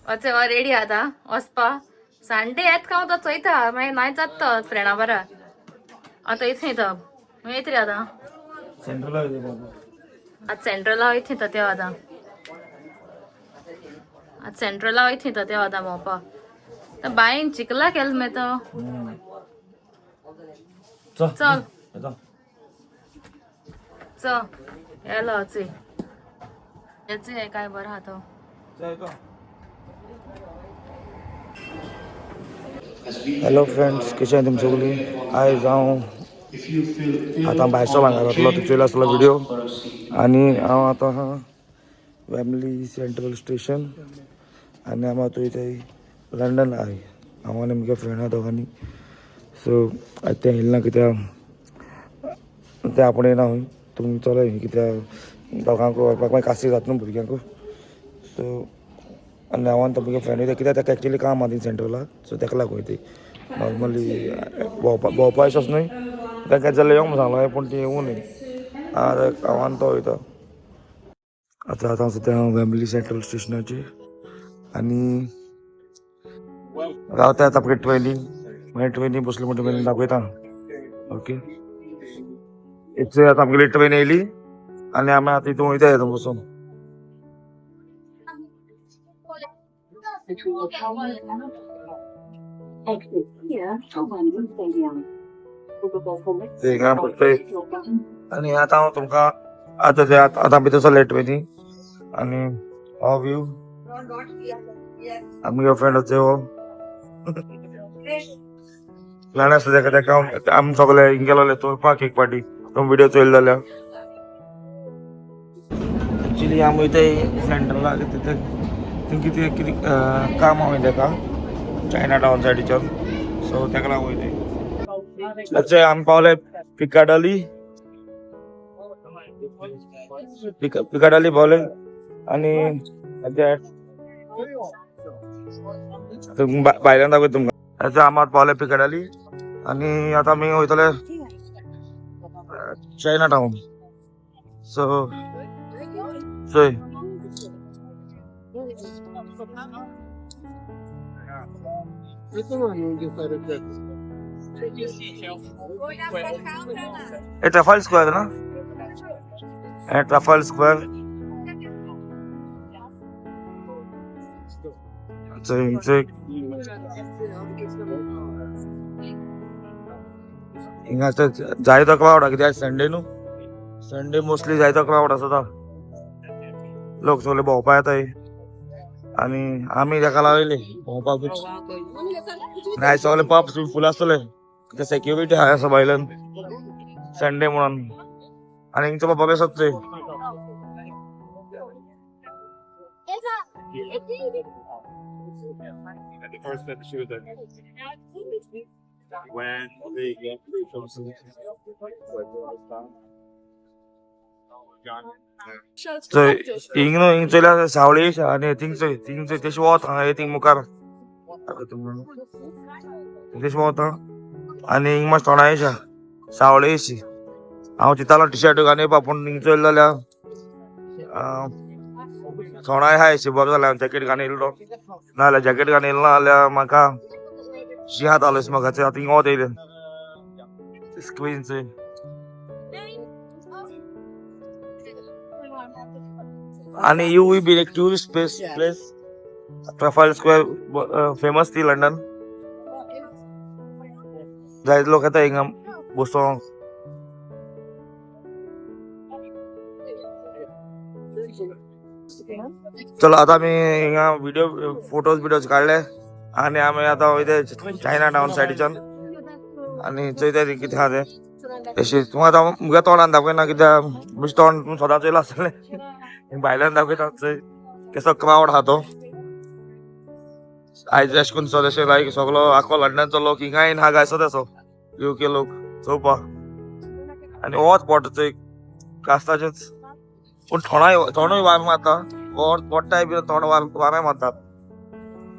अच्छा रेडी आता वचपा संडे आहेत का होता चैता मागीर नाही जात फ्रेंडा बरा आता इथे येतं मग येत रे आता सेंट्रल आज सेंट्रलला वयत येतं तेव्हा आता आज सेंट्रलला वयत येतं तेव्हा आता मोपा तर बाईन चिकला केलं मी तर चल चल यायला अचे याचे आहे काय बरं आता हॅलो फ्रेंड्स कशें आहात तुमचे सगळी आयज हांव आतां भायरचो भांगर जातलो तो चोयला आसलो व्हिडिओ आनी हांव आतां आहा वेमली सेंट्रल स्टेशन आनी हांव आतां थंय लंडन आहाय हांव आनी म्हगे फ्रेंड आहा दोगांनी सो ते येयले ना कित्याक ते आपूण येना खंय तुमी चलो कित्याक दोगांकू व्हरपाक मागीर काशी जाता न्हू भुरग्यांकू सो आनी हांव आनी तो म्हगे फ्रेंड वयता कित्याक ताका एक्चुली काम आहा ती सेंट्रलाक सो ताका लागून वयता नॉर्मली भोंवपा अशें न्हय ताका केद जाल्यार यो म्हणून सांगलो पूण ती येवूं न्ही हांव आनी तो वयता आतां सद्या हांव वेमली सेंट्रल स्टेशनाचेर आनी रावता आतां आमगे ट्रेनीन मागीर ट्रेनीन बसलो म्हणटा ट्रेनीन दाखयता ओके इतले आतां आमगेली ट्रेन येयली आनी आमी आतां हितून वयता हितून बसून थिंगा पळय आनी आतां हांव तुमकां आतां भितर सरले ट्रेनीन आनी हो व्यू आमगे फ्रेंड हो ल्हान आसता ताका आमी सगळे हिंग गेलोले चोवपाक एक पाटी तो व्हिडिओ चोयलो जाल्यार एक्चुली आमी वयताय सेंट्रलाक थंय कितें कितें काम आहा ताका चायना टावन सायडीच्यान सो ताका लागून वयताय अच्छा आमी पावले पिकाडली पावले आनी भायल्यान दाखयता तुमकां अच्छा आमी आतां पावले पिकाडली आनी आतां आमी वयतले चायना टावन सो चोय ट्रफल स्क्वेअर ना ट्रफल स्क्वेअर हिंगा जायतो क्राउड आहा कित्याक संडे न्हू संडे मोस्टली जायतो क्राउड आसता लोक सगळे भोंवपा येताय आनी आमी ताका लागले भोंवपाकूच आयज सगळे पब फूल आसतले कित्याक सेक्युरिटी आहा आसा भायल्यान संडे म्हणून आनी हिंगचो पब आसात चोय हिंग न्हू हिंग चोयल्यार सावळेश आनी थिंग चोय तेश वोत हांगा थिंग मुखार तेश वोत आनी हिंग मातशें थोडायश सावळेश हांव चिंतालो टी शर्ट घालून येवपा पूण हिंग चोयलें जाल्यार थोडाय आहाय बरो जाल्यार हांवें जॅकेट घालून येयलो नाजाल्यार जॅकेट घालून येयलो ना जाल्यार म्हाका शिंयात जालो म्हाका आतां हिंग वोत येयलें स्क्रीन चोय आनी यू वी बी एक tourist place truffle square famous ती लंडन जायते लोक येता हिंगा बसोंक चलो आतां आमी हिंगा व्हिडिओ फोटोज काडले आनी आमी आतां वयता चायना टावन सायडीच्यान आनी चोयता कितें आहा तें तशें तुका आतां मुगे तोंडान दाखयना कित्याक म्हजें तोंड तुमी सदांच चोयलां आसतलें भायल्यान दाखयता चोय केसो क्राउड आहा तो आयज अशें करून जशें लायक सगळो आख्खो लंडनचो लोक हिंगा येवन हांगा आसत असो यूके लोक चोवपा आनी होच पोट चोय कास्ताचेच पूण थोडोय वारें मारता पोट्टाय बी थोडो वारें मारतात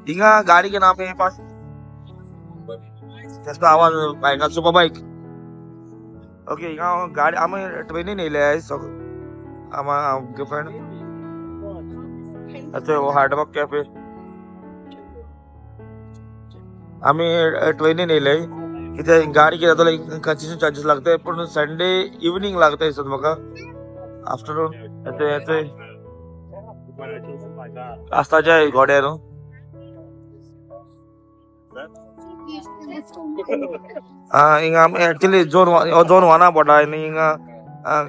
हिंगा गाडी घेवन आमी येवपाक तेचो आवाज बायकाचो सुपर बायक ओके हिंगा गाडी आमी ट्रेनीन येयले आयज आमगे फ्रेंड अच्छा वो हार्ड वर्क कैफे आम्ही ट्रेनीन येयले कित्याक गाडी कितें जाताले कन्सेशन चार्जीस लागताय पूण संडे इवनिंग लागता दिसता म्हाका आफ्टरनून येते आस्ताच्या घोड्या न्हू हिंगा आमी एक्चुअली जोन वाना पडटा आनी हिंगा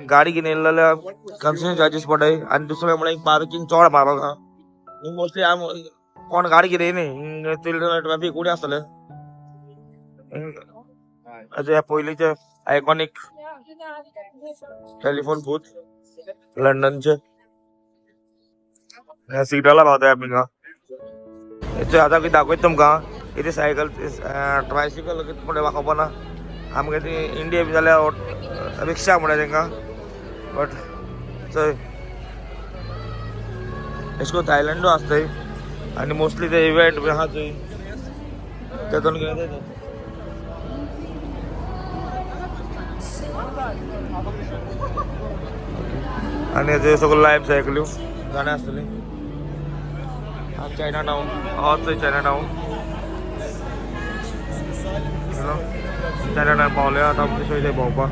गाडी घेवन येयले जाल्यार कन्सेशन चार्जीस पडटाय आनी दुसरें म्हळ्यार पार्किंग चड म्हारग आहा मोस्टली आमी कोण गाडी घेवन येयनाय ट्रॅफिक उणें आसतलें हे पयलींचे आयकॉनीक टेलिफोन बूथ लंडनचे सिग्नला पावताय आमी हिंगा आतां कितें दाखयता तुमकां कितें सायकल ट्रायसिकल म्हणटा म्हाका खबर ना आमगे ती इंडिया बी जाल्यार रिक्षा म्हणटा तांकां बट थंय अशें करून थायलंडूय आसताय आनी मोस्टली ते इव्हेंट बी आहा थंय तेतून कितें आनी ते सगळ्यो लायफ सायकल्यो गाणी आसतलीं चायना टावन थंय चायना टावन चायना टावन पावले आतां आमचे थंय भोंवपाक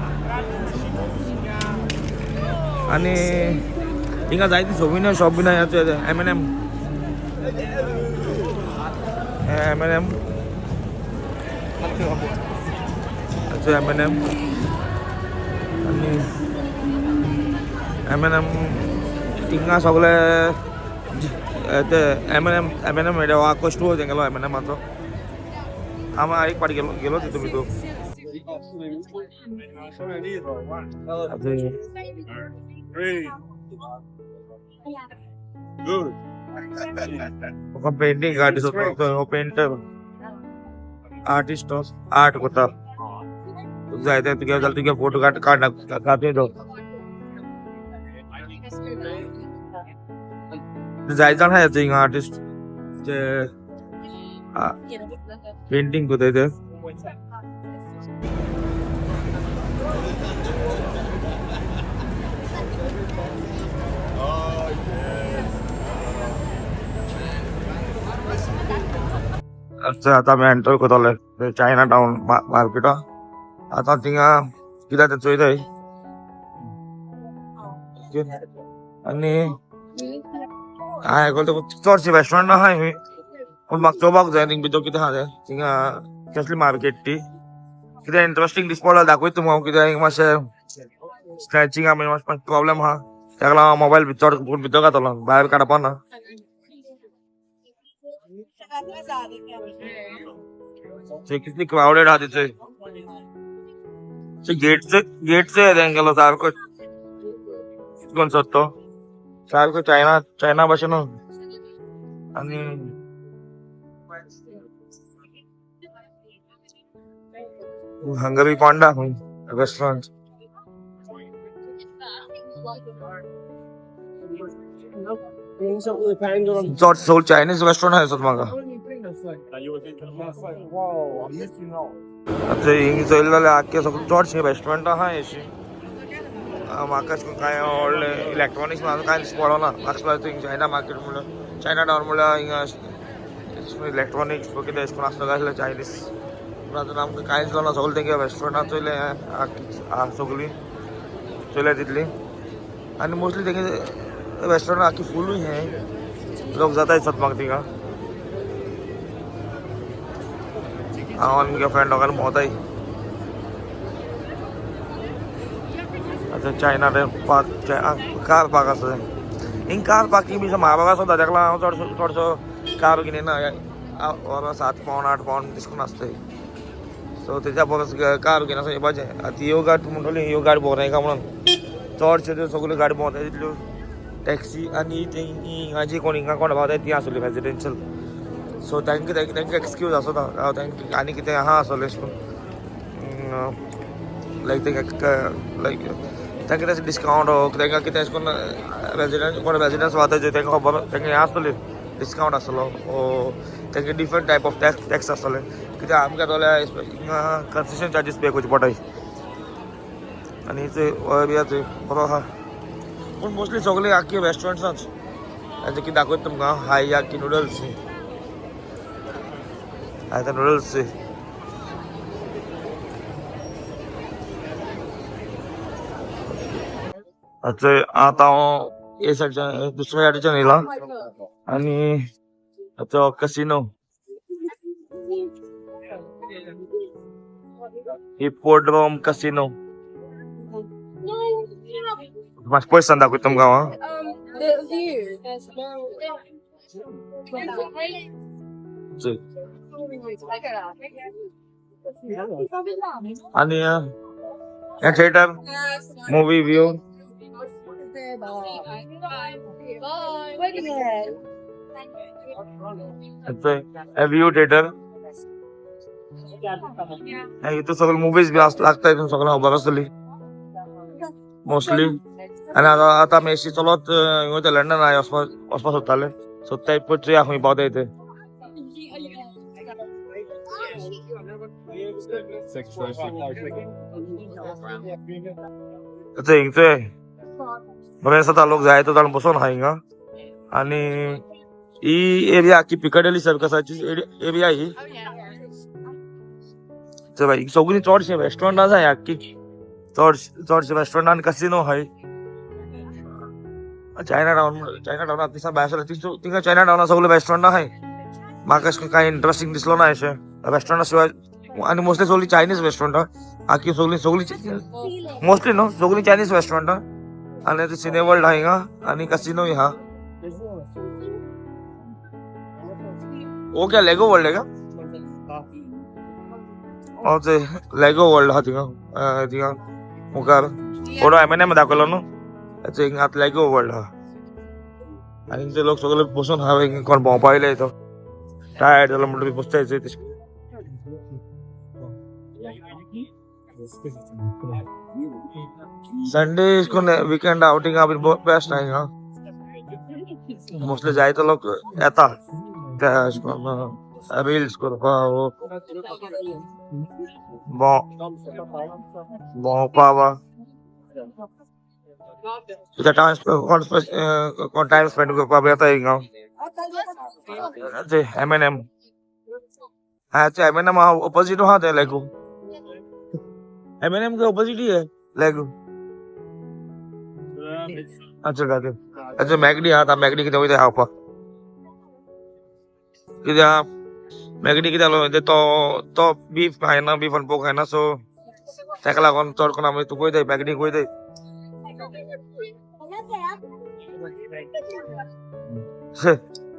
आनी हिंगा जायती सोविनियर शॉप बीन आहा M&M M&M आनी M&M हिंगा सगळे ते M&M मेळटा आख्खो स्टोर तेंगेलो M&Mचो हांव एक पाटी गेलो तितून भितर painting artist painter artist art करता जाय ते तुगे जाल्यार तुगे फोटो काड जाय जाण आहाय हिंगा आर्टिस्ट जे पेंटिंग कोताय ते आतां आमी एंटर कोताले चायना टावन मार्केटा आतां थिंगा कितें तें चोयताय आनी हांवें आयकलां चडशीं रेस्टॉरंट आहाय खंय पूण म्हाका चोवपाक जाय थिंगा भितर कितें आहा तें थिंगा कसली मार्केट ती कितें इंट्रस्टींग दिसपा दाखयता तुमकां हांव कित्याक मातशें स्क्रॅचिंगा बीन मातशें प्रॉब्लेम आहा ताका लागून हांव मोबायल चड भितर घातलो भायर काडपा ना कितली क्राउडेड आहा तिचो गेटचो तेंगेलो सारको कोण सोदतो सारको चायना भाशेन आनी हंगरी पांडा रेस्टॉरंट चड सोल चायनीज रेस्टॉरंट आहा म्हाका आतां हिंग चोयलें जाल्यार आख्खे सगळे चडशे रेस्टॉरंट आहा अशी म्हाका कांय व्हडले इलेक्ट्रॉनिक्स म्हाका कांय दिसता पडना म्हाका दिसता चायना मार्केट म्हणल्यार चायना टावन म्हणल्यार हिंगा इलेक्ट्रॉनिक्स कितें अशें करून आसता काय आसलें चायनीज पूण आतां आमकां कांयच जावना सगळें तेंगे रेस्टॉरंटां चोयलें सगळीं चोयल्या तितली आनी मोस्टली तेंगे रेस्टॉरंट आख्खी फूल हें लोक जाताय दिसता म्हाका थिंगा हांव आनी म्हगे फ्रेंड दोगांनी भोंवताय आतां चायना ते पार्क कार पार्क आसा हिंग कार पार्किंग बी म्हारग आसा ताका लागून हांव चडसो कार घेवन येना 7 पावंड 8 पावंड डिस्कावंट आसताय सो तेच्या परस कार घेवन आसा येवपाचें आतां ह्यो गाडी म्हणटली ह्यो गाडी भोंवनायका म्हणून चडश्यो त्यो सगल्यो गाडी भोंवताय तितल्यो टॅक्सी आनी हिंगाची कोण हिंगा कोण भोंवताय ती आसली रेजिडेंशियल सो तांकां एक्सक्यूज आसता तांकां आनी कितें आहा आसलें अशें करून लायक लायक तांकां तें डिस्कावंट तांकां कितें अशें करून रेजिडेंस वताय तांकां खबर तांकां हें आसतलें डिस्कावंट आसतलो तांकां डिफरंट टायप ऑफ टॅक्स आसतलें कित्याक आमकां जाल्यार हिंगा कन्सेशन चार्जीस पे करचे पडटाय आनी थंय बरो आहा पूण मोस्टली सगळीं आख्खी रेस्टॉरंट्सांच कितें दाखयता तुमकां हाय याकी नुडल्स आता नूडल्स अच्छा आता ये साईडच्या दुसऱ्या गाडीच्या नेला आणि आता कसिनो हिप्पोड्रोम कसिनो मास पैसा दाखवतो तुमका आणि या theatre movie view view theatre इथं सगळं मुव्हीज बी लागतात सगळं उभा असली मोस्टली आणि आता मेसी चलत लंडन आहे वचपास सोदताले सो ते पयलीं हांव पावता इथे हिंगचे बरें आसा लोक जाय तो जाण बसून आहा हिंगा आणि ही एरिया की पिकाडेली सर्कसाची एरिया ही सगळी चडशे रेस्टॉरंट आसा आख्खी चडशे रेस्टॉरंट आनी कसिनो आहाय चायना टाउनात दिसा भायर तिंगा चायना टाउनात सगळे रेस्टॉरंट आहाय म्हाका कांय इंटरेस्टिंग दिसलो ना अशें रेस्टॉरंटा शिवाय आणि मोस्टली सगळी चायनीज रेस्टॉरंटा आख्खी सगळी मोस्टली न्हू सगळी चायनीज रेस्टॉरंटा आणि ते सिने वर्ल्ड आहा हिंगा आणि कसिनो आहा ओके लेगो वर्ल्ड आहे का ते लेगो वर्ल्ड आहा थिंगा मुखार फोटो M&M दाखवलो न्हू हिंगा आतां लेगो वर्ल्ड आहा आनी ते लोक सगळे बसून आहा हिंगा कोण भोंवपा येयले तो टायर्ड जाला म्हणटकीर बसताय संडे वीकेंड आउटिंग बेस्ट आहे हिंगा मोस्टली जायते लोक येता रील्स करपा भोंवपा टाइम स्पेंड करपा येता हिंगा M&M M&M ऑपोजिट आहा ते लेगो M&M के ऑपोजिट ही है लेगो अच्छा मॅगडी आहा मॅगडी कितें वयता खावपाक कित्याक मॅगडी कितें जालो तो बीफ खायना बीफ आनी पोक खायना सो ताका लागून चड करून आमी तुका वयताय मॅगडीक वयताय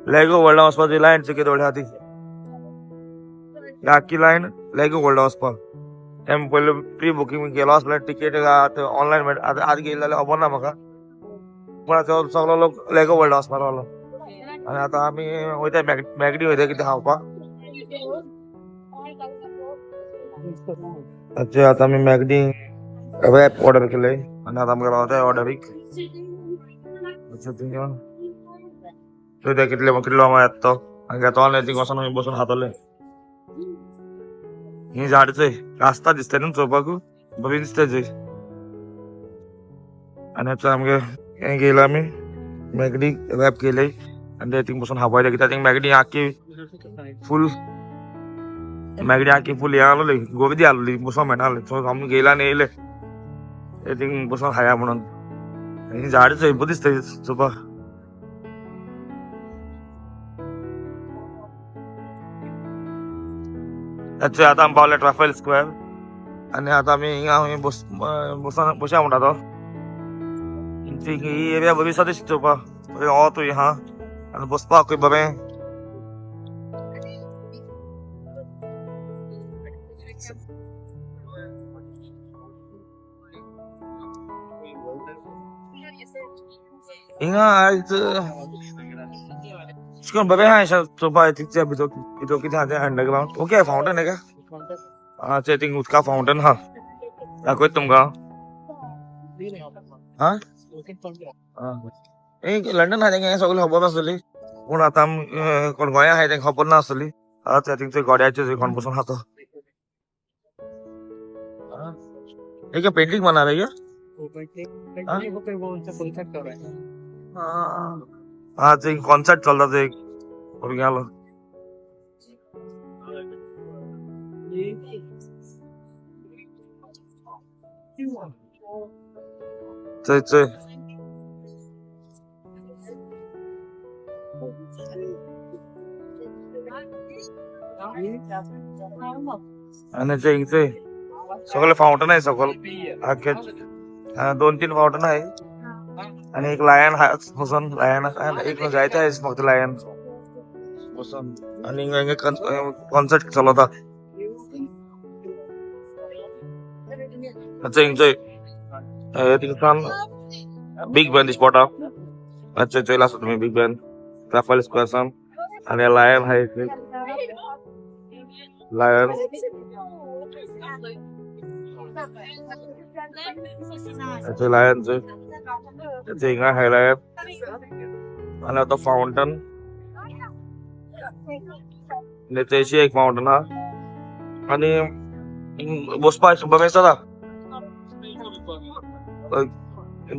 लेगो वर्ल्डा वचपाची लायन कितें व्हडली आहा ती आख्खी लायन लेगो वर्ल्डा वचपाक तें पयलीं प्री बुकींग केलो आसल्यार टिकेट ऑनलायन मेळटा आतां गेले जाल्यार खबर ना म्हाका पूण सगळो लोक लेगो वर्ल्डा वचपाक लागलो आनी आतां आमी वयताय मॅगडी वयताय कितें खावपाक अच्छा आतां आमी मॅगडी रॅप ऑर्डर केले आनी आतां आमकां रावताय ऑर्डरीक कितले येता तो आनी घेतो ती वचून बसून खातले ही झाडचंय आसता दिसता न्हू चोवपाक बरी दिसता थंय आनी आतां आमगे हें गेला आमी मॅगडी रॅप केले आनी ते थिंग बसून खावपाक कित्याक थिंग मॅगडी आख्खी फूल हे आहलोली गोबी आहलोली बसूंक मेळनासलें सो आमी गेला आनी येयले ते थिंग बसून खाया म्हणून ही झाडचंय बरी दिसता चोवपाक अच्छा आतां आमी पावले ट्राफेल स्क्वेअर आनी आतां आमी हिंगा बसूया म्हणटा तो ही एरिया बरी आसा तशी चोवपाक बरें वोतूय आहा आनी बसपाकूय बरें हिंगा आयज बरें आहा चोवपाक भितर कितें आहा तें अंडरग्राउंड ओके फावंटन आहे का अच्छा थिंग उदका फावंटन आहा दाखयता तुमकां लंडन आहा तेंगे सगळें खबर आसतली पूण आतां कोण गोंया आहाय तेंका खबर नासतली अच्छा थिंग गोड्याचेर कोण बसून आहा तो एक पेंटिंग बना रही है हाँ कॉन्सर्ट चलता एक भुरग्यांलो चल आणि इथे सगळे फाउंटन आहे सगळं अख्खे 2-3 फाउंटन आहे आणि एक लायन हा बसून लायन एक जायचं आहे फक्त लायन बसून आणि कॉन्सर्ट चालवता अच्छा एन्जॉय थिंगसान बिग बॅन स्पॉट अच्छा चला असतो तुम्ही बिग बॅन ट्रॅफल स्क्वेअर आणि लायन आहे लायन अच्छा लायनचं त्याचे हिंगा हायलाइट आणि आता फाउंटन त्याची एक फाउंटन हा आणि बसपा बघायचा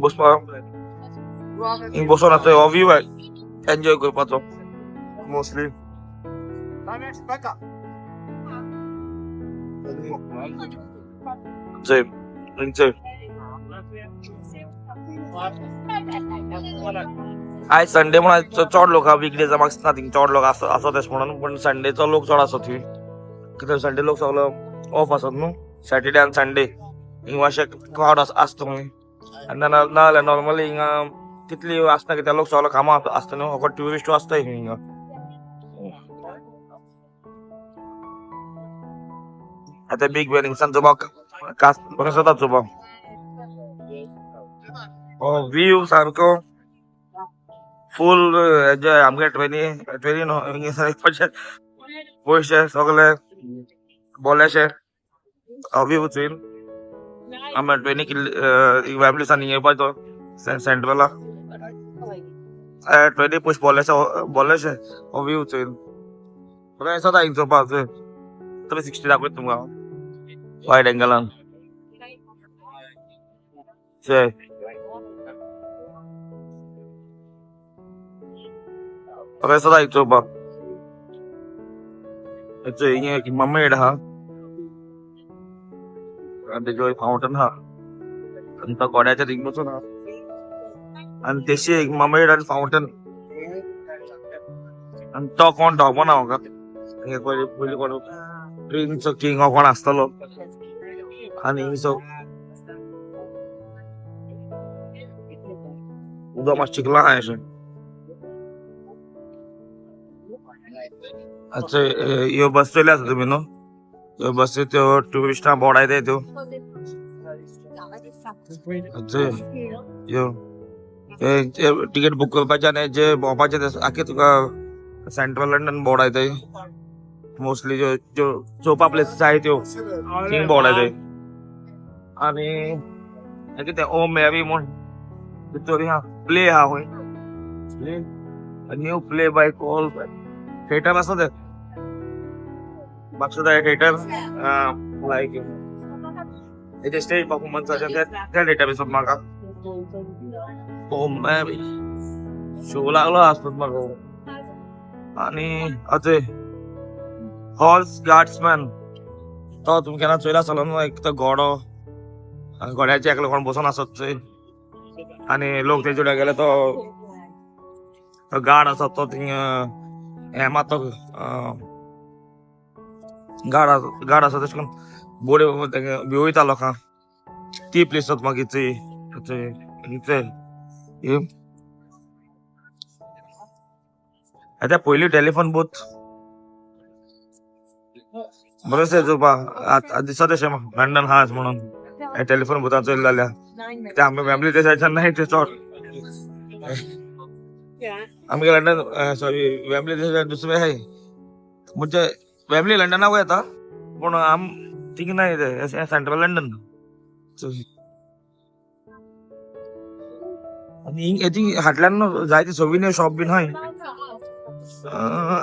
बसपा बसून आता व्ह्यू आहे एन्जॉय करपाचो मोस्टली आज संडे म्हणून चड लोक वीकडेजा म्हाका थिंग चड लोक आसत म्हणून पण संडेचो लोक चड आसत थंय कित्याक संडे लोक सगळो ऑफ आसत न्हू सॅटर्डे आनी संडे हिंगा मातशे क्राउड आसता खंय आनी नाजाल्यार नॉर्मली हिंगा तितली आसना कित्याक लोक सगळो कामां आसता न्हू फकत ट्युरिस्ट आसता हिंगा आता बिग बॅन हिंगसान चोवपाक बरें जाता चोवपाक व्यू सारको फुल एन्जॉय आमगे 20 न्हू पयशे सगळे बोलेशे व्यू चोयन आमी 20 फॅमिलीसान येवपाचो सेंट्रला 20 पयशे बोलेशे व्यू चोयन बरें जाता हिंग चोवपाक 360 दाखयता तुमकां वायड एंगलान बरें जाता हिंग चोवपाक हिंगा एक ममेड आहा आणि तेजो एक फाउंटन आहा आनी तो गोड्याच्या थिंग बसून आहा आनी तेशी एक ममेड आनी फाउंटन आनी तो कोण धोबो ना म्हाका पयलीं कोण ड्रिंक्सचो किंग हो कोण आसतलो आनी हिंगसो उदक मातशें चिकलां आहा अशें अच्छा ह्यो बस चयल्या आसा तुमी न्हू ह्यो बसी त्यो ट्युरिस्टां बोडायताय त्यो अच्छा ह्यो टिकेट बूक करपाचें आनी जे भोंवपाचें आख्खें तुका सेंट्रल लंडन बोडायताय मोस्टली ज्यो चोवपा प्लेसीस आहाय त्यो थिंग बोडायताय आनी कितें ओम मेरी म्हूण भितर प्ले आहा खंय new play by call theatre आसा ते म्हाका थिएटर लायक हेजे स्टेज परफॉर्मन्स त्या डेटाबेसांत म्हाका ओम मेरी शो लागलो आसत म्हाका आनी अजय हॉर्स गार्ड्समॅन तो तुमी केन्ना चोयला आसतलो न्हू एक तो घोडो घोड्याचे एकलो कोण बसून आसत थंय आनी लोक तेजे कडेन गेले तो गार्ड आसा तो थिंग हे मात गार्ड आसा तेश कोन्न बोडी भिवयता लोकांक ती प्लेस मागीर आतां पयलीं टेलिफोन बूथ बरें चोवपाक दिसता तशें लंडन आहा म्हणून टेलिफोन बुथार चोयलें जाल्यार ते आमी फॅमिली देशाच्यान नाय ते चड आमगे लंडन सॉरी फॅमिली देशाच्यान दुसरें आहाय म्हणजे फॅमिली लंडना वयता पूण आम थिंग नाय ते सेंट्रल लंडन आनी हेजी फाटल्यान जायती सोविनियर शॉप बीन आहाय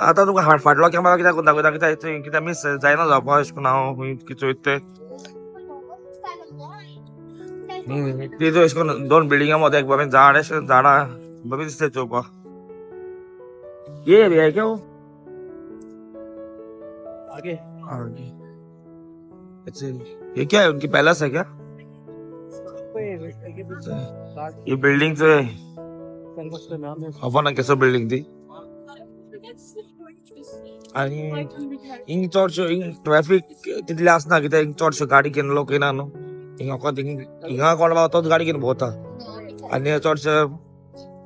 आतां तुका फाटलो कॅमेरा कित्याक दाखयता कित्याक मिस जायना जावपा अशें करून हांव चोयत ते अशें करून 2 बिल्डिंगा मदें एक बरें झाड अशें झाडां बरें दिसता चोवपाक ये क्या आगे अच्छा, ये क्या है, उनकी पैलेस है क्या? ये बिल्डिंग जो आहे आपण ना कसं बिल्डिंग ती आणि इंग चडशो इंग ट्रॅफिक तितले आसना कित्याक इंग चडशो गाडी घेवन लोक येना न्हू. हिंगा कोण तोच गाडी घेवन भोंवता आनी चडशे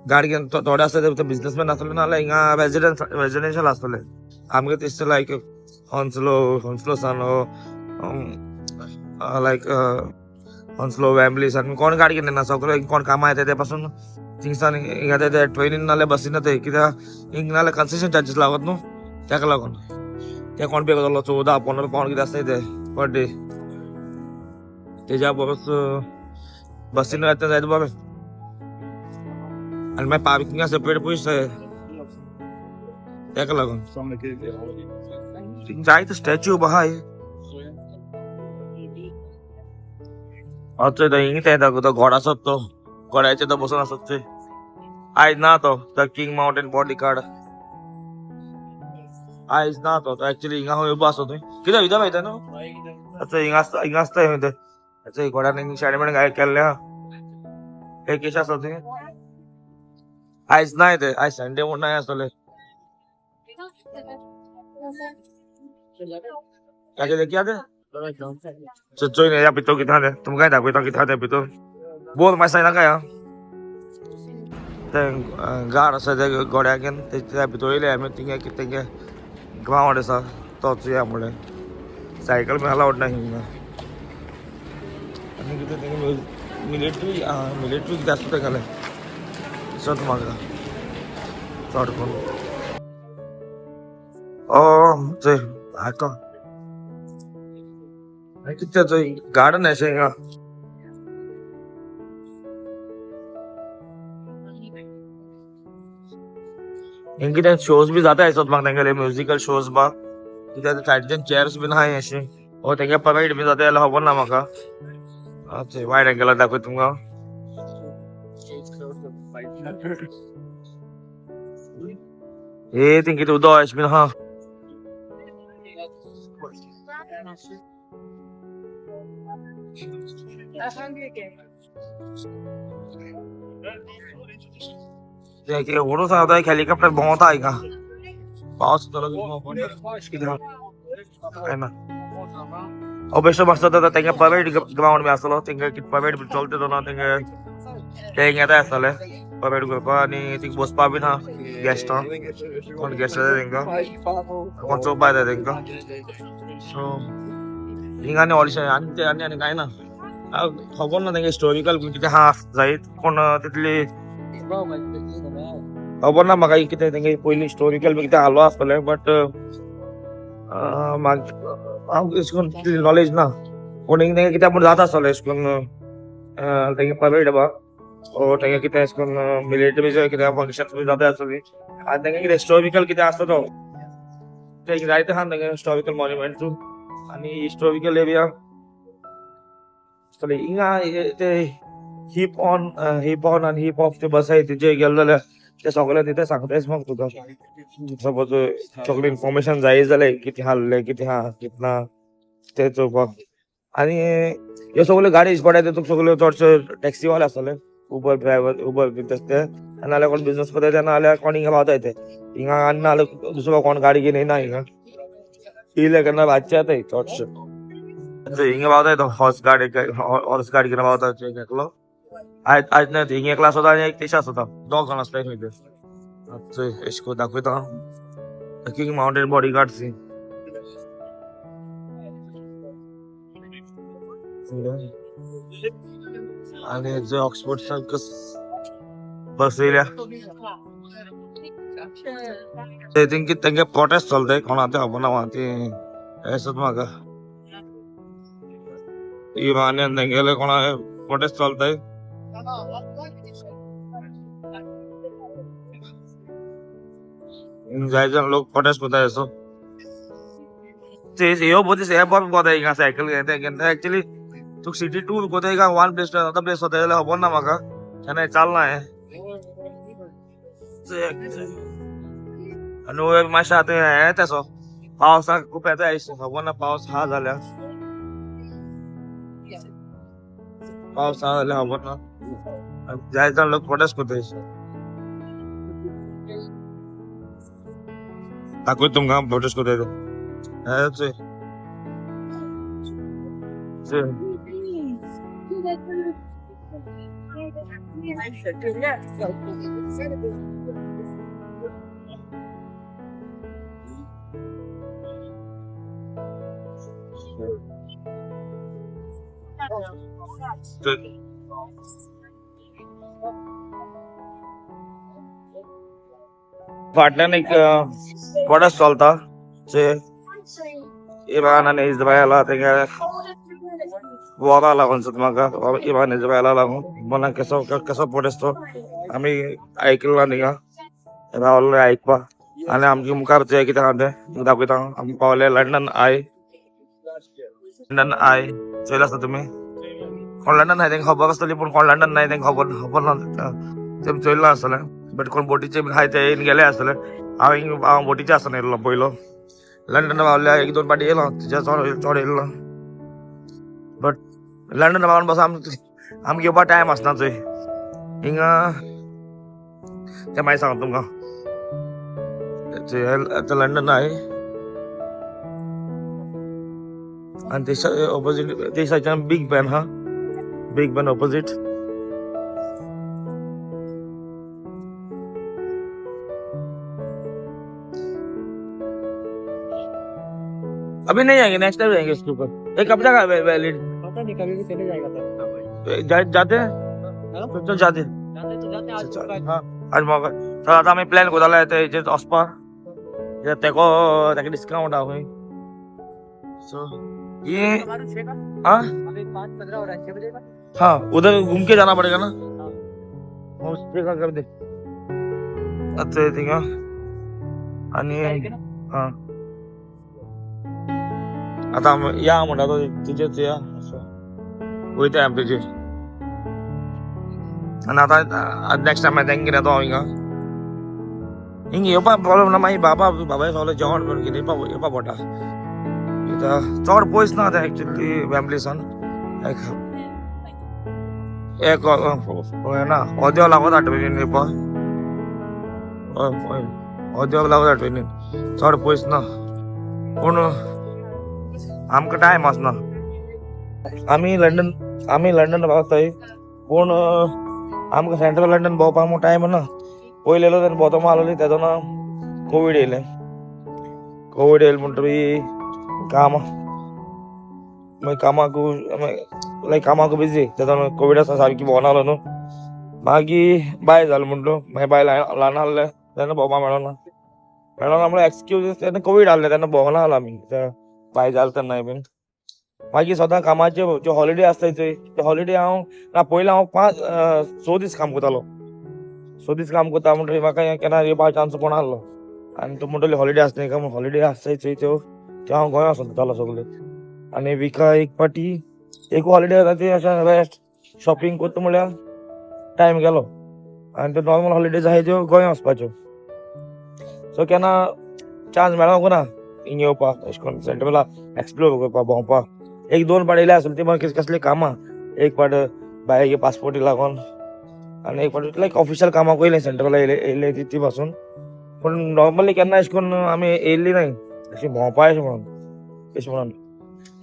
गाडी घेवन थोडे आसता ते बिझनेसमॅन आसतले नाल्यार हिंगा रेजिडेन्शियल आसतले. आमगे दिसता लायक हॉन्सलो सानो लायक हॉन्सलो वॅम्बलीस आनी कोण गाडी घेवन येना सगळे कोण कामां येता ते पासून थिंगसान हिंगा ते ट्रेनीन नाल्यार बसीन येता कित्याक हिंग नाल्यार कन्सेशन चार्जीस लागत न्हू ताका लागून ते कोण पे करतलो 14-15 पावंड कितें आसता ते पर डे तेज्या परस बसीन येता जायत बरें आनी मागीर पार्किंगा सेपरेट पयशे ताका लागून जायते स्टॅच्यू उबो आहाय. अच्छा तो हिंग ते तो घोडा आसत तो घोड्याचेर तो बसून आसत ते आयज ना तो the king mountain body card आयज ना तो एक्चुअली हिंगा खंय उबो आसा थंय कित्याक भितर वयता न्हू. अच्छा हिंगा आसता ते अच्छा घोड्यान हिंग शाणेपण गाय केल्ले हा हे केश आसा थंय आयज नाय ते आयज संडे म्हूण नाय आसतले ताचे देखया ते चोयन या भितर कितें ते तुमकां दाखयता कितें ते भितर बोर मातशें नाका या ते गाड आसा ते घोड्याक घेवन त्या भितर येयले आमी थिंगा तेंगे ग्रावंड आसा तोच या म्हणलें सायकल बी अलावड ना हिंगा आनी कितें तेंगे मिलिटरी कितें आसता तेंगेलें दिसत म्हाका चड करून ते हाका कितें थंय गार्डन अशें हिंगा हिंग कितें शोज बी जाता दिसत म्हाका तेंगेले म्युजिकल शोज बा कित्याक सायडीच्यान चेअर्स बीन आहाय अशें ओ तेंगे परेड बी जाता जाल्यार खबर ना म्हाका. अच्छा वायड एंगलार दाखय तुमकां हे थिंग कितें उदक अशें बीन आहा व्हडून सांगता हेलिकॉप्टर भोंवता हिंगा पावस कितें ना अबेशो आसता तेंगे परेड ग्राउंड बी आसलो तेंगे परेड बी चलता तेन्ना तेंगे ते येता आसतले परेड करपाक आनी थिंग बसपा बीन आहा गेस्टां कोण गेस्ट येता तेंकां कोण चोवपा येता तेंकां सो हिंगा आनी व्हडलेशें आनी कांय ना खबर ना तेंगे हिस्टोरिकल कितें आहा जायत पूण तितली खबर ना म्हाका कितें तेंगे पयलीं हिस्टोरिकल बी कितें आसलो आसतलें बट हांव अशें करून तितली नॉलेज ना पूण तेंगे कितें पूण जाता आसतलें अशें करून तेंगे परेड बा ओ तेंगे कितें अशें करून मिलिटरीचे कितें फंक्शन्स बी जाता आसतलीं आनी तेंगे कितें हिस्टोरिकल कितें आसता तो ते जायते आहा तेंगे हिस्टोरिकल मॉन्युमेंट्स आनी हिस्टोरिकल एरिया आसतलें हिंगा ते हिप ऑन आनी हिप ऑफ ते बस आहाय तेजे गेले जाल्यार ते सगळे तिथे सांगतायच मग तुका सपोज सगळे इन्फॉर्मेशन जाय जाल्यार कितें हाल्ले कितें हा कितें ना ते चोवपाक आनी ह्यो सगळ्यो गाडी पडटा तुका सगळ्यो चडशे टॅक्सीवाले आसतले उबर ड्रायव्हर उबर बी तसले नाल्यार कोण बिझनेस करता ते नाल्यार कोण हिंगा पावता ते हिंगा आनी नाल्यार दुसरो कोण गाडी घेवन येना हिंगा येयले केन्ना रातचे येताय चडशे हिंगा पावताय तो हॉर्स गाडी घेवन पावता एकलो आज नाही हिंग एकला आसता आनी एक तेशा आसता दोग जाण आसता खंय ते एशको दाखयता किंग माउंटेन बॉडी गार्ड सी आनी जे ऑक्सफोर्ड सर्कस बस येयल्या ते तेंगे प्रोटेस्ट चलताय कोणा ते खबर ना ती हेसत म्हाका इरानियन तेंगेले कोणा प्रोटेस्ट चलताय जाय जाण लोक प्रोटेस्ट करताय असो ह्यो बोटीस हे बरो कोता हिंगा सायकल घेता एक्चुअली तू सिटी टूर कोता हिंगा one place to other place वता जाल्यार खबर ना म्हाका केन्ना चलना हे आनी मातशें आतां हे तेसो पावसाक खूब येता खबर ना पावस हा जाल्यार पावस जाल्यार खबर ना जाय जाण लोक प्रोटेस्ट करताय दाखवत तुमकां प्रोटेस्ट करताय फाटल्यान एक प्रोटेस्ट चलता इरान आणि इस्रायला तेंगे वॉरा लागून म्हाका इरान इस्रायला लागून मला कसो कसो प्रोटेस्ट तो आमी आयकला न्ही रावले आयकपा आनी आमचे मुखार जे कितें आहा तें दाखयता आमी पावले लंडन आय चयला आसता तुमी कोण लंडन नाय तेंका खबर आसतली पूण कोण लंडन नाय तेंका खबर ना तें चयला आसतलें बट कोण बोटीचे हाय ते येवन गेले आसतले हांव बोटीचे आसतना येयल्लो पयलो लंडन पावल्या एक दोन पाटी येयलो तिच्या चड येयल्लो बट लंडन पावून बस आमकां येवपा टायम आसना थंय हिंगा तें मागीर सांगता तुमकां लंडन आय आनी ते ऑपोजीट ते सायडीच्यान बिग बॅन हा बिग बॅन ऑपोजीट अभी नहीं आएंगे नेक्स्ट टाइम जाएंगे इसके ऊपर एक कब तक वैलिड पता नहीं कभी भी चले जाएगा जाते हैं तो जाते हाँ आज मौका तर आता आम्ही प्लॅन कोताला ते जे वचपा तेको ताका डिस्काउंट हा खंय सो ये हाँ 5:15 हो रहा है 6 बजे का हाँ उधर घूम के जाना पड़ेगा ना उससे का कर दे अच्छा तिंगा आणि हाँ आता या म्हणटा तो तिचेच या वयता आमी तेजेर आनी आतां नेक्स्ट टायम तेंगे येता हांव हिंगा येवपा प्रॉब्लम ना मागीर बाबाय सगळें जेवण करून घेवन येवपा पडटा चड पयस ना तें एक्चुअली फॅमिलीसान एक ना अर्दें लागोत आठवणीन येवपा अर्दें लागोत आठवणीन चड पयस ना पूण आमकां टायम आसना आमी लंडन रावताय पूण आमकां सेंट्रल लंडन भोंवपाक म्हूण टायम ना पयलीं येयलो तेन्ना बोतोमा आसलोली तेदोना कोवीड येयलें म्हणटरी कामाक बिजी तेदोना कोविडा सारकी भोंवना जालो न्हू मागीर बाय जालो म्हणटलो मागीर बाय ल्हान आहलें तेन्ना भोंवपाक मेळना म्हळ्यार एक्सक्यूज तेन्ना कोवीड आहलें तेन्ना भोंवना आहलो आमी बाय जालें तेन्नाय बीन मागीर सदां कामाचे ज्यो हॉलिडे आसताय थंय ते हॉलिडे हांव ना पयलीं हांव 6 दीस काम करतालो 6 दीस काम करता म्हणटरी म्हाका केन्ना येवपा चान्स कोण आहलो आनी तो म्हणटली हॉलिडे आसता काय हॉलिडे आसताय थंय त्यो हांव गोंया वचतालो सगळे आनी विका एक पाटी एक हॉलिडे जाता ती अशें रेस्ट शॉपिंग करता म्हळ्यार टायम गेलो आनी त्यो नॉर्मल हॉलिडेज आहाय त्यो गोंया वचपाच्यो सो केन्ना चान्स मेळोंक ना हिंगा येवपाक अशें करून सेंट्रला एक्सप्लोर करपाक भोंवपाक एक दोन पाटी येयले आसले ती म्हाका कसली कामां एक पाट बायगे पासपोर्टी लागून आनी एक पाटी लायक ऑफिशियल कामाक वयलें सेंट्रला येयले ती पासून पूण नॉर्मली केन्ना अशें करून आमी येयल्ली नाय अशी भोंवपा अशें म्हणून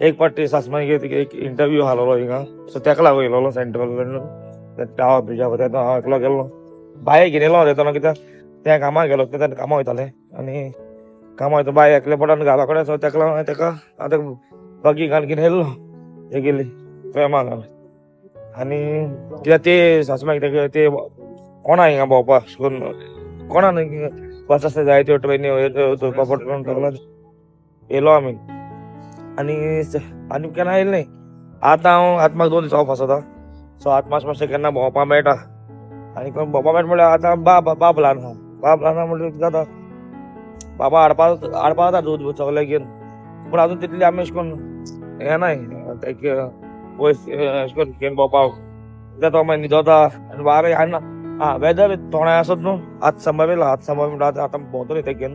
एक पाटी सासमागेर एक इंटरव्यू आसलोलो हिंगा सो तेका लागून येयलोलो सेंट्रल लंडन टावर ब्रिजा तेन्ना हांव एकलो गेल्लो बाय घेवन येयलो तेन्ना कित्याक त्या कामाक गेलो तेन्ना कामां वयताले आनी कामां वयता बाय एकले पडोन घाला कडेन सो तेका लागून तेका आतां बाकी घाल घेवन येयल्लो हे गेली प्रेमा घाल आनी कित्याक ते सासमाक ते कोणा हिंगा भोंवपाक अशें करून कोणा न्हय बस आसता जायत्यो ट्रेनी धरपा पडटा ताका लागून येयलो आमी आनी केन्ना येयले न्हय आतां म्हाका 2 दीस ऑफ आसता सो आतां मातशें केन्ना भोंवपा मेळटा आनी भोंवपा मेळटा म्हळ्यार आतां बाब ल्हान आहा म्हणल्यार कितें जाता बाबा हाडपा जाता दूद सगळें घेवन पूण आजून तितली आमी अशें करून हें नाय पयस अशें करून घेवन भोंवपाक कित्याक तो मागीर न्हिदोता आनी वारें आनी वेदर थोडें आसत न्हू आतां समर येयला म्हणटा आतां भोंवतलो तें घेवन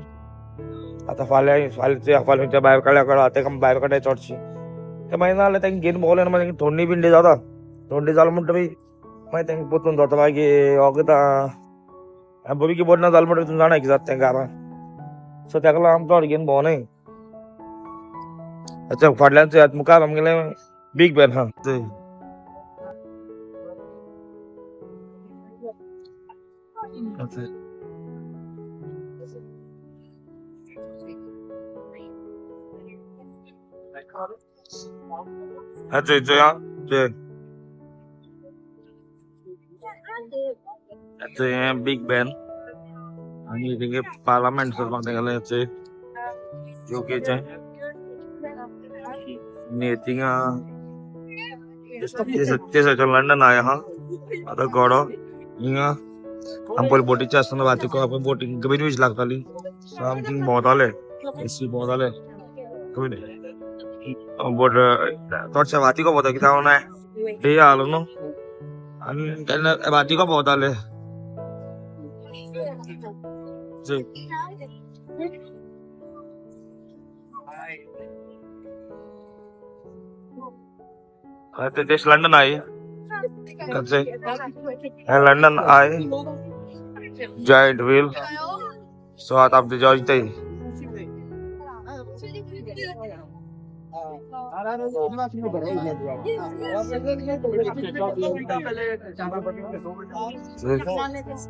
आतां फाल्यां त्या भायर काडल्या तेका भायर काडल्या चडशी ते मागीर नाजाल्यार तेंका घेवन भोंवलें मागीर थंडी बिंडी जाता थोडी जाल म्हणटरी माहिती आहे पोतून जाता मागीर वखदां भुरगीं बरी ना जालें म्हणटरी तुमी जाणा कितें जाता तें घरान सो तेका लागून आमी चड घेवन भोंवनाय फाटल्यान चोयात मुखार आमगेलें बीग बेन हा बिग बेन आणि तेंगे पार्लमेंट करपाक तेगेलें यूकेचे आणि थिंगा ते सायडीन लंडन आया हा आता गोडो हिंगा आमी पयलीं बोटीचे आसतना वातिको आपण बोटींग बीच लागताली सो आमी थिंग भोंवताले एसी भोंवताले बट चडशे वातिको भोंवता कित्याक हांव डे आलो न्हू आनी केन्ना वातिको भोंवताले तेच लंडन आहे लंडन आहे जायंट व्हील सो आता आमचे जॉर्ज ते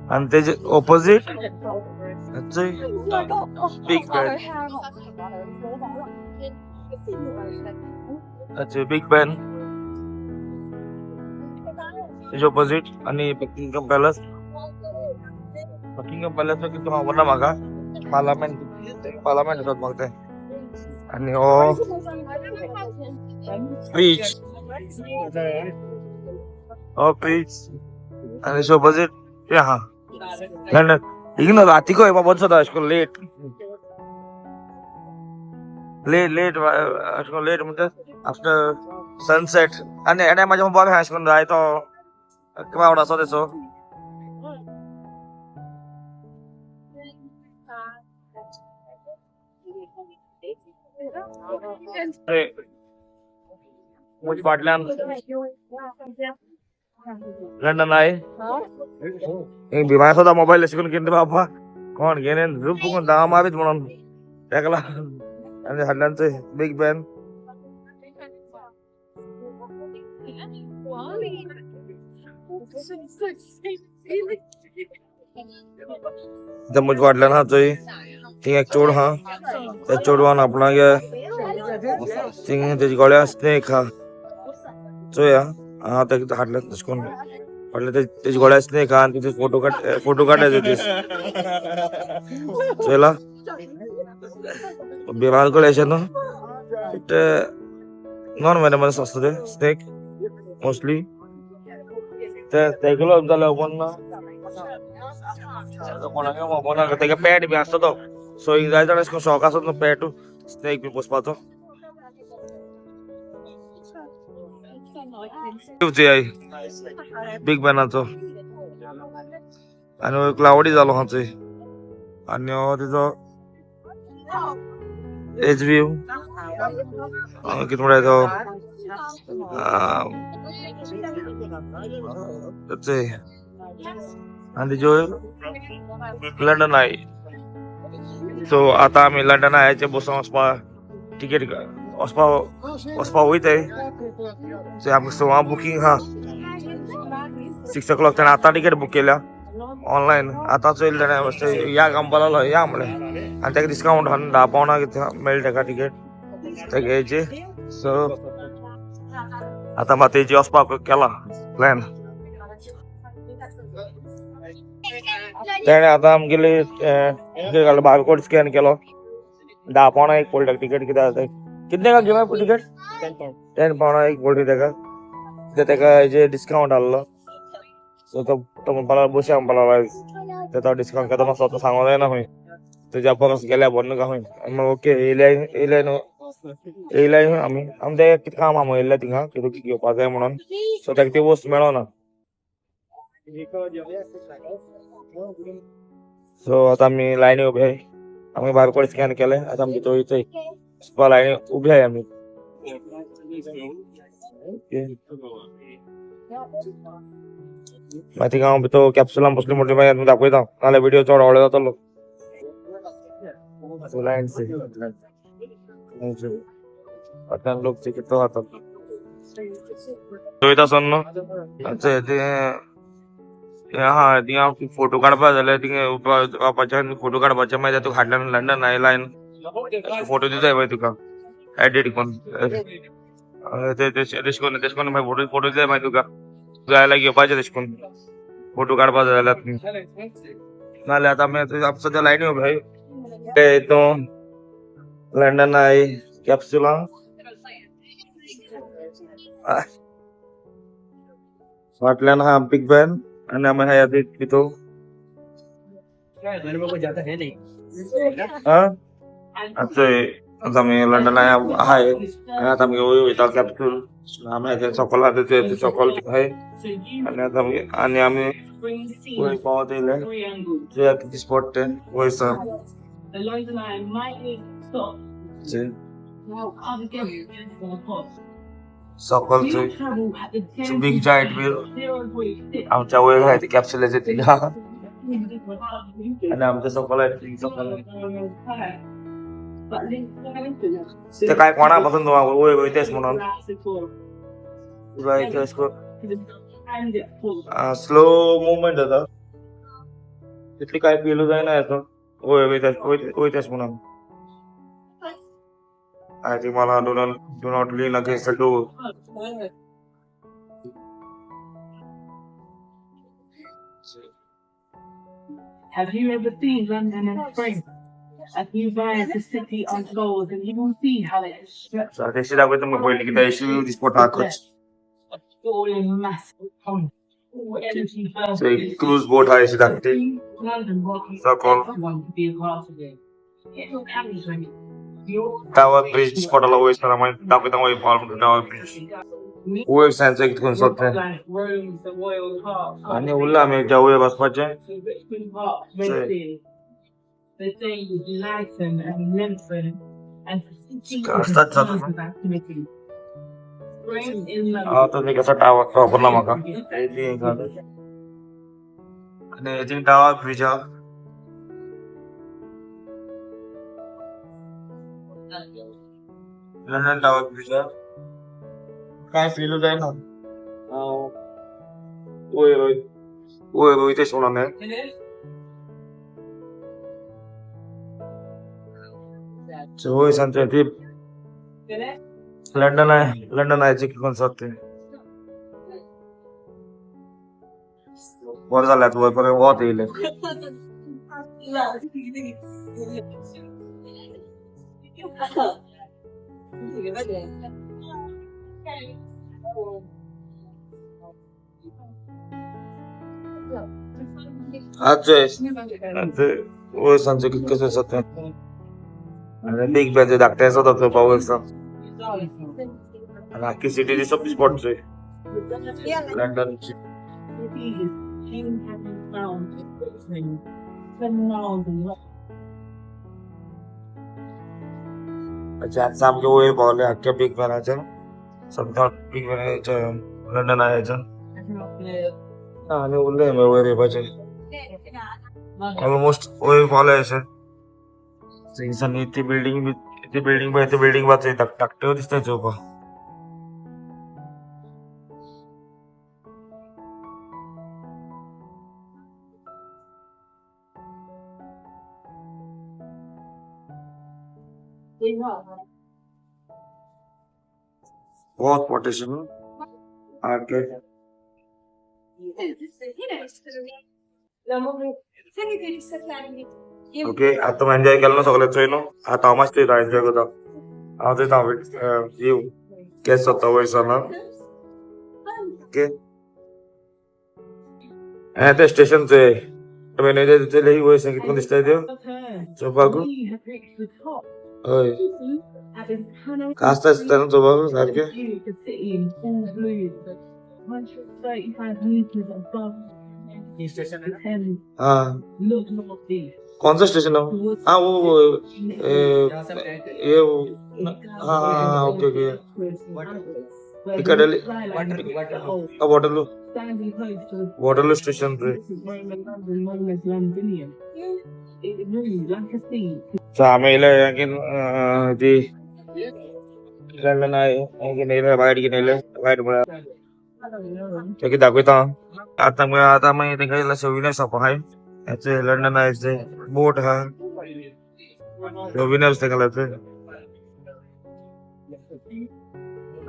आणि त्याचे opposite big Ben big Ben त्याचे ऑपोजिट आणि बकिंगम पॅलेस किती खबर ना म्हाका पार्लमेंट होतात मग ते आणि हो बीच आणि ऑपोजिट हे हा लंडन हिंग रातिको येवपा बरो जाता अशें करून लेट म्हणजे आफ्टर सनसेट आनी हे टायमाचे बरें अशें करून जाय तो क्राउड आसा तेचो मुझ फाटल्यान लंडन आहे भिमाय सुद्धा मोबाईल शिकून किती बाबा कोण घेणे झूप फुकून धा मारीत म्हणून तेकला आणि फाटल्यानचे बिग बेन मुझ फाटल्यान हा चोय थिंग एक चोड हा त्या चोडवान आपणाक थिंग तेज गळ्या स्नेक हा चोया हा तेका फाटल्यान तशें करून फाटल्यान तेज गळ्या स्नेक हा आनी तेजे फोटो काडले तेज चोयला बिमार कडेन अशें न्हू ते नॉन वेनमस आसता ते स्नेक मोस्टली ते तेगलो जाल्यार ओपन ना कोणाक तेगे पॅट बी आसता तो सो हिंग जाय जाल्यार अशें शॉक आसता न्हू पॅट स्नेक बी पोसपाचो बिग बेनाचो आनी क्लाउडी जालो हा चोय आनी हो तेजो एज व्यू कितें म्हणटा तो आनी तेज्यो लंडन आय सो आता आमी लंडन आयाचे बसून वचपा टिकेट वचपा वयताय सो आमकां सो बुकींग हा 6 o'clock ताणें आतां टिकेट बूक केल्या ऑनलायन आतां चोयलें ताणें या कामपा लागलो या म्हणलें आनी ताका डिस्कावंट हा 10 pound कितें मेळ्ळी ताका टिकेट ताका हेजी सो आतां मात हेजी वचपाक केला प्लॅन ताणें आतां आमगेली बारकोड स्कॅन केलो 10 pound एक पडली ताका टिकेट कितें जाता कितने ताका घेवं टिकेट 10 pound एक पडली ताका कित्याक ताका हेजे डिस्कावंट आहलो सो तो म्हणपा लागलो बशी म्हणपा लागलो तो डिस्कावंट केदो मातसो तो सांगूंक जायना खंय तुज्या परस गेल्या बरो नाका खंय ओके येयले न्हू आमी तें कितें काम आहा येयल्ले थिंगा कितें घेवपा जाय म्हणून सो ताका ती वस्त मेळोना सो आतां आमी लायनी उबे आहाय आमी बारकोड स्कॅन केले आतां आमी भितर वयताय वचपा लायनी उबे आहाय आमी माहिती का तो कॅप्सूल बसली मोठी बाई दाखवता मला व्हिडिओ चढ आवडला जातो लोक लोक किती राहतात सोन्नो अच्छा ते हा ती फोटो काढपा झाल्या ती बापाच्या फोटो काढपाच्या माहिती तू हाडल्यान लंडन आहे लाईन फोटो दिताय बाई तुका एडिट कोण तेशकोन फोटो फोटो दिताय माहिती तुका जायला घेवपाचे तेशकोन फोटो काढपा जाल्यात नाल्यार आता आमी सध्या लाईनी उबे आहे तो लंडन आहे कॅप्सूला फाटल्यान हा बिग बॅन आणि आम्ही ह्या यादीत पितो मेरे को ज्यादा है नहीं आता आम्ही लंडन आहे आता आम्ही वयता कॅप्सूल आम्ही सकल ते सकल आहे आणि आम्ही वय पावत येयले जे किती स्पॉट ते वयसा सकलचे बिग जायंट व्हील आमच्या वयर आहे ते कॅप्सूलाचे ते आणि आमच्या सकल आहे सकल ते काय कोणापासून तुम्हाला वय वयतेस म्हणून स्लो मुवमेंट होता तिथली काय फील जाय ना याचं वय वयतेस म्हणून I think मला do not lean against the door. Have you ever seen London in spring? As you rise the city unfolds and you will see how it is stretched So this is how we talk about the issue this sport hackers. all in massive pond. Energy burns. So cruise boat आहे इथे दाखवते. London welcomes Circle. everyone to be a part of it. Get your cameras ready. Tower bridge spotला वयस तर आम्ही दाखवता वय form tower bridge. वय सांचे किती कन्सर्ट आहे. Rooms, the Royal Park. आणि उरला आम्ही जाऊया बसपाचे. So Richmond Park, Redfield. The days lighten and lengthen and the city Start, start. of activity. Spring in London. आता ते कसा टावर वापरला माका. आणि इथे tower bridge London tower bridge काय फील होत आहे ना ओय ओय ओय ओय ते सोना नाही ओय सांगते ती लंडन आहे जे कोण सांगते वर झाल्यात वर पर्यंत होत येईल ओय सांगते की कसं सांगते बिग बॅन धाकट्याचा होता पाऊस आणि अख्खी सिटी सब स्पॉट लंडन आमच्या वयर पावले अख्ख्या बिग बॅनाच्या सद्या बिग बॅनाच्या लंडन आहे आणि उरले वयर येवपाचे ऑलमोस्ट वयर पावले अशें ती बिल्डिंग वाचय धाकट्यो दिसता चोवपाक बहुत पोटेशन आर्केड ओके आता एन्जॉय केलो ना सगळे चोयलो आता हांव मातशें एन्जॉय करता हांव थंयता व्यू केस जाता वयसान ओके हे ते स्टेशन चोय वयस कितको दिसता त्यो चोवपाक हय कास्ता दिसता न्हू चोवपाक सारकें हाँ कौन सा स्टेशन है हाँ वो ये हाँ ओके ओके तिकडली Waterloo. Waterloo Standing close to Waterloo station पे Roman London Londinium. It moved like a sea. आम्ही ती लंडन आहे वाईट गेले वाईट दाखवता आता मग ते सविनर शॉप आहे याचे लंडन आहे बोट हा सविनर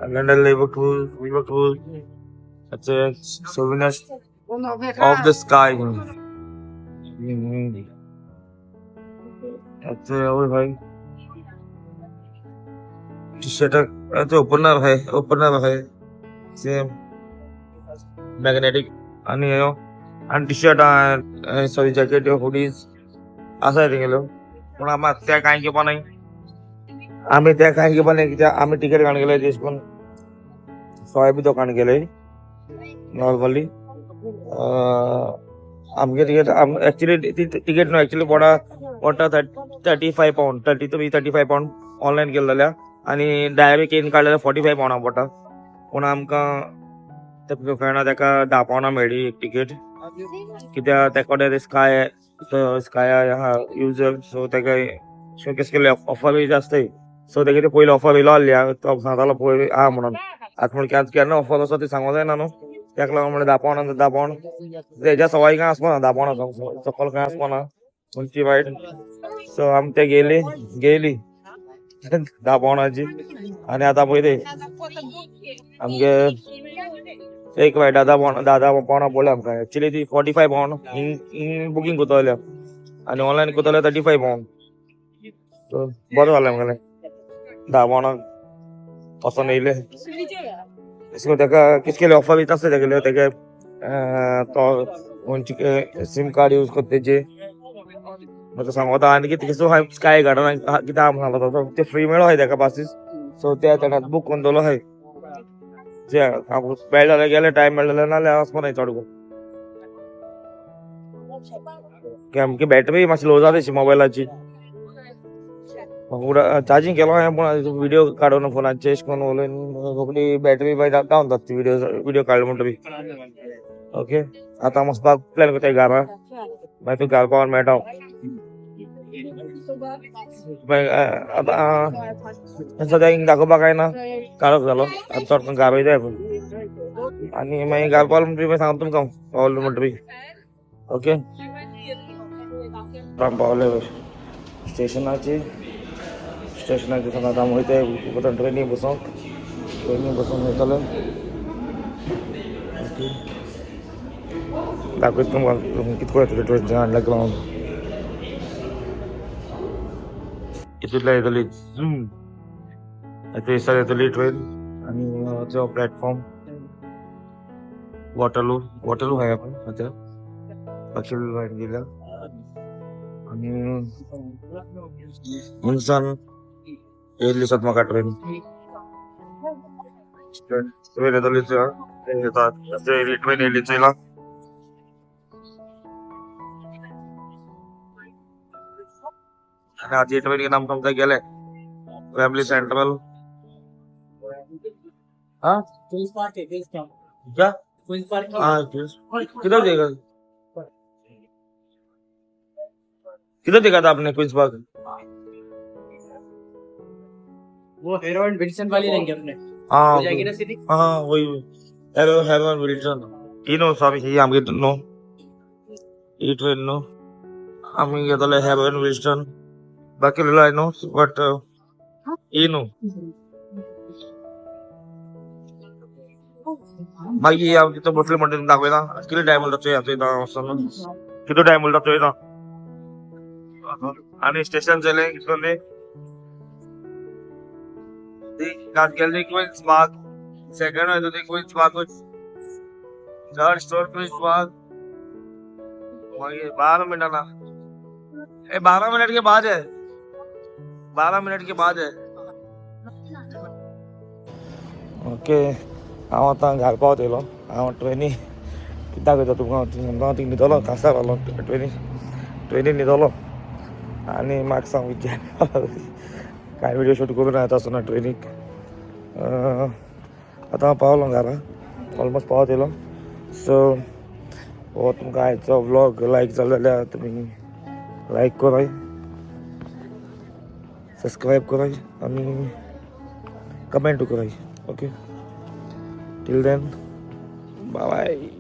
लंडन लिव्हरपूल याचे सविनर ऑफ द स्काय याचे भाई टी शर्ट ओपनर आहे सेम मॅग्नेटिक आणि T shirt sorry jacket hoodies असं आहे गेलो पण आम्हा त्या काय की पण नाही आम्ही त्या काय की पण नाही आम्ही तिकीट काढून गेलोय देश पण सोयाबीन दुकान गेलोय नॉर्मली आमगे ticket actually ticket no actually पडा 35 पाउंड 35 पाउंड ऑनलाईन केलेल्या आणि डायरेक्ट येऊन काढलेलं 45 पाउंडा पडटा पूण आमकां त्या फ्रेंडा ताका 10 पाउंडा मेळ्ळी एक तिकेट कित्याक ते कडेन स्काय युजर सो ताका शोकेस केले ऑफर बी जास्त सो ताका ते पयलीं ऑफर येयलो आहली तो सांगतालो पळय आहा म्हणून आतां म्हण केन्ना ऑफर आसा ती सांगूंक जायना न्हू ताका लागून म्हणलें 10 पाउंड 10 पाउंड तेज्या सवाय कांय आसपाना 10 पाउंड सकयल कांय आसपाना खंयची वायट सो आमी ते गेली 10 पाउंडाची आणि आता पळय ते आमगे एक वायट 10 पाउंडा पडले आमकां एक्चुली ती 45 पाउंड हिंग बुकींग कोतले आणि ऑनलायन कोतले 35 पाउंड सो बरें जालें आमगेलें 10 पाउंडाक वचोन येयले सो ताका कितें केलें ऑफर बी आसता तेगेल्यो ताका तो सीम कार्ड यूज करता तेजे तो सांगता आनी कितें सो स्काय गार्डन कितें सांगता ते फ्री मेळ्ळो आहाय ताका पासीस सो त्या ताणें बूक करून दवरलो आहाय जे मेळ्ळे जाल्यार गेले टायम मेळ्ळो जाल्यार नाल्यार वचपा न्हय चड आमची बॅटरी मातशी लो जाता मोबायलाची चार्जिंग केलो हांवें पूण व्हिडिओ काडून फोनाचेर अशें करून उलयन रोखडी बॅटरी डावन जाता व्हिडिओ काडलो म्हणटकीर ओके आतां वचपाक प्लॅन करता घरा मागीर तूं घरा पावन मेळटा सद्या हिंग दाखोवपाक काय ना काळोख जालो आतां चड करून घरा वयता पूण आनी मागीर घरा पावलो म्हणटकीर सांगता तुमकां पावलो म्हणटकीर ओके पावले स्टेशनाचेर सांगता आतां वयता ट्रेनीन बसून वयतले ओके दाखयता तुमकां कितको येतले ट्रेन अंडरग्राउंड इतूंतल्यान येतली झूम थंयसर येतली ट्रेन आनी जो प्लॅटफॉर्म वॉटरलू आहाय आपण सद्या पश्चिम लायन गेल्या आनी हिंगसान येयल्ली दिसता म्हाका ट्रेन येतली ट्रेन येयल्ली चोयला आज ये ट्रेन के नाम तुम गेले फैमिली सेंट्रल हाँ क्वींस पार्क है क्वींस पार्क क्या क्वींस पार्क हाँ किधर देखा था आपने क्वींस पार्क वो हेरोइन विल्सन वाली लेंगे अपने हाँ हो जाएगी ना सिटी हाँ वही हेरोइन विल्सन नो सॉरी ही आमगे नो ई ट्रेन नो आमी गेतले हेरोइन विल्सन बाकी I know, but नो मागीर हांव तिथं बसले म्हणटा दाखयता कितलो टायम उरता हांव वचून कितलो टायम उरता चोयता आनी स्टेशन जालें कितले गेले क्वींस पार्क सेकंड वयता ते क्वींस पार्कूच थर्ड स्टोर क्वींस पार्क मागीर 12 मिनटां ना 12 मिनट के बाद है 12 मिनट के बाद है ओके हांव आतां घरा पावत येयलो हांव ट्रेनी दाखयता तुमकां हांव थिंग न्हिदलो कांसार आहलो ट्रेनीन न्हिदलो आनी म्हाका सांग विचार कांय व्हिडिओ शूट करून येता आसतना ट्रेनीक आतां हांव पावलो घरा ऑलमोस्ट पावत येयलो. सो हो तुमकां आयचो व्लॉग लायक जालो जाल्यार तुमी लायक कराय, सब्सक्रायब कराय आनी कमेंट कराय. Okay, till then bye bye.